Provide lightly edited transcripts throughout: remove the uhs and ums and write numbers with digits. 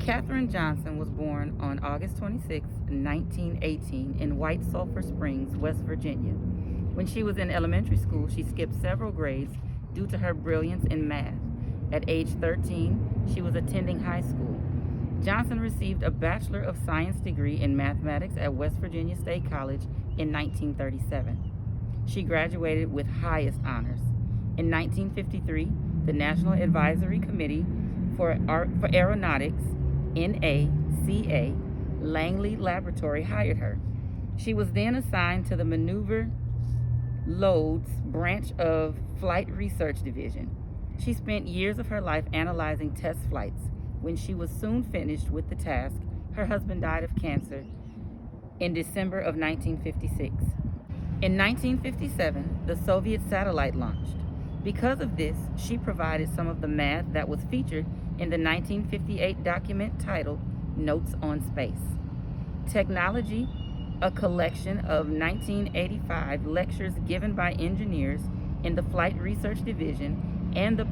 Katherine Johnson was born on August 26, 1918, in White Sulphur Springs, West Virginia. When she was in elementary school, she skipped several grades due to her brilliance in math. At age 13, she was attending high school. Johnson received a Bachelor of Science degree in mathematics at West Virginia State College in 1937. She graduated with highest honors. In 1953, the National Advisory Committee for Aeronautics, NACA, Langley Laboratory hired her. She was then assigned to the Maneuver Loads branch of Flight Research Division. She spent years of her life analyzing test flights. When she was soon finished with the task, her husband died of cancer in December of 1956. In 1957, the Soviet satellite launched. Because of this, she provided some of the math that was featured in the 1958 document titled Notes on Space. Technology, a collection of 1985 lectures given by engineers in the Flight Research Division and the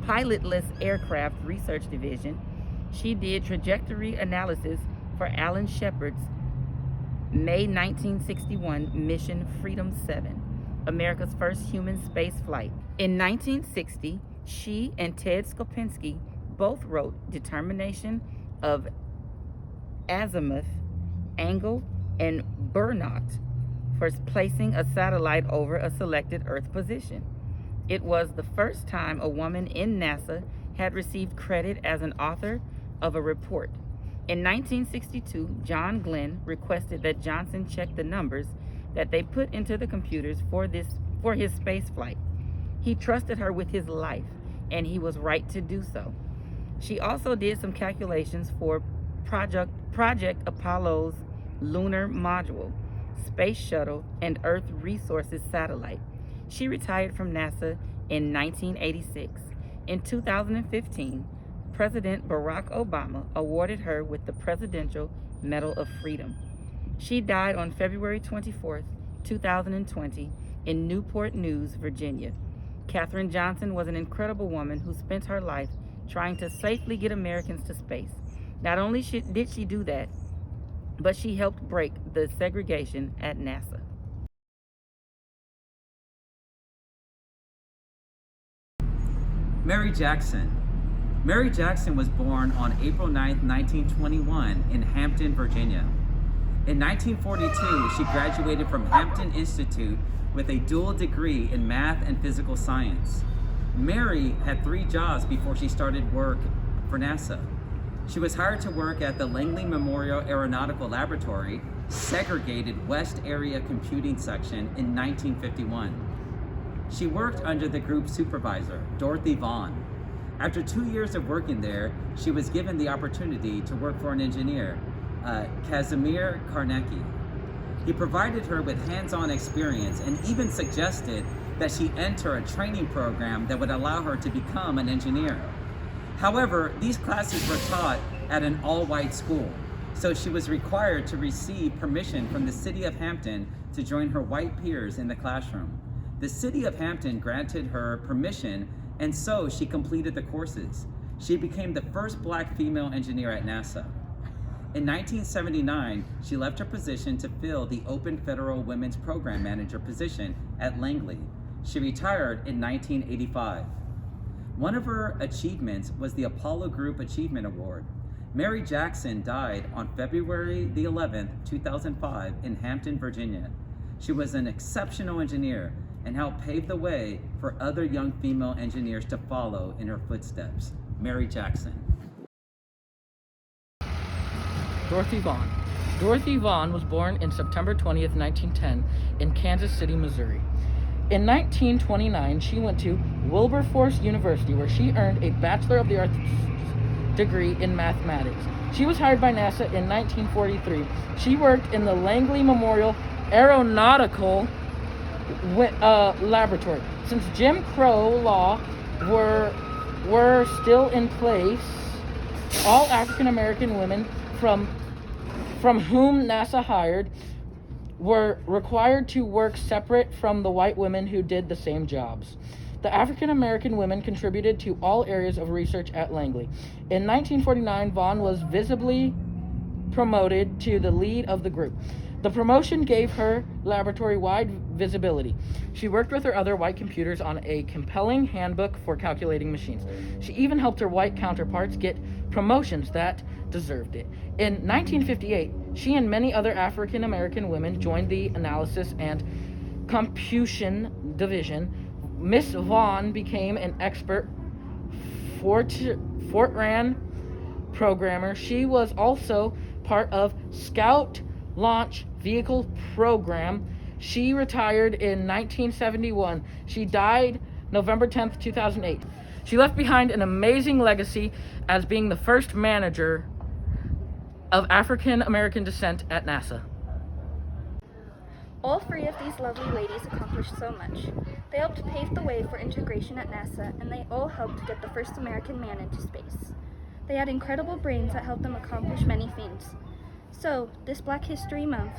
Pilotless Aircraft Research Division. She did trajectory analysis for Alan Shepard's May 1961 mission Freedom 7, America's first human space flight. In 1960, she and Ted Skopinski both wrote Determination of Azimuth, Angle, and Burnout for placing a satellite over a selected Earth position. It was the first time a woman in NASA had received credit as an author of a report. In 1962, John Glenn requested that Johnson check the numbers that they put into the computers for his space flight. He trusted her with his life, and he was right to do so. She also did some calculations for Project Apollo's lunar module, space shuttle, and Earth resources satellite. She retired from NASA in 1986. In 2015, President Barack Obama awarded her with the Presidential Medal of Freedom. She died on February 24, 2020, in Newport News, Virginia. Katherine Johnson was an incredible woman who spent her life trying to safely get Americans to space. Not only did she do that, but she helped break the segregation at NASA. Mary Jackson. Mary Jackson was born on April 9, 1921 in Hampton, Virginia. In 1942, she graduated from Hampton Institute with a dual degree in math and physical science. Mary had 3 jobs before she started work for NASA. She was hired to work at the Langley Memorial Aeronautical Laboratory, segregated West Area Computing Section in 1951. She worked under the group supervisor, Dorothy Vaughan. After 2 years of working there, she was given the opportunity to work for an engineer, Casimir Karnecki. He provided her with hands-on experience and even suggested that she enter a training program that would allow her to become an engineer. However, these classes were taught at an all-white school, so she was required to receive permission from the city of Hampton to join her white peers in the classroom. The city of Hampton granted her permission, and so she completed the courses. She became the first Black female engineer at NASA. In 1979, she left her position to fill the open federal women's program manager position at Langley. She retired in 1985. One of her achievements was the Apollo Group Achievement Award. Mary Jackson died on February the 11th, 2005 in Hampton, Virginia. She was an exceptional engineer and helped pave the way for other young female engineers to follow in her footsteps. Mary Jackson. Dorothy Vaughan. Dorothy Vaughan was born in September 20th, 1910 in Kansas City, Missouri. In 1929, she went to Wilberforce University, where she earned a Bachelor of the Arts degree in mathematics. She was hired by NASA in 1943. She worked in the Langley Memorial Aeronautical Laboratory. Since Jim Crow law were still in place, all African American women from whom NASA hired were required to work separate from the white women who did the same jobs. The African American women contributed to all areas of research at Langley. In 1949, Vaughn was visibly promoted to the lead of the group. The promotion gave her laboratory wide visibility. She worked with her other white computers on a compelling handbook for calculating machines. She even helped her white counterparts get promotions that deserved it. In 1958, she and many other African American women joined the Analysis and Computation Division. Miss Vaughn became an expert Fortran programmer. She was also part of Scout Launch Vehicle Program. She retired in 1971. She died November 10th, 2008. She left behind an amazing legacy as being the first manager of African American descent at NASA. All three of these lovely ladies accomplished so much. They helped pave the way for integration at NASA, and they all helped get the first American man into space. They had incredible brains that helped them accomplish many things. So, this Black History Month,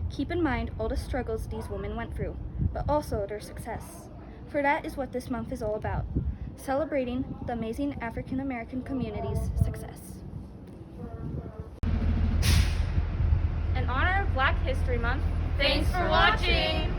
keep in mind all the struggles these women went through, but also their success. For that is what this month is all about, celebrating the amazing African American community's success. In honor of Black History Month, thanks for watching!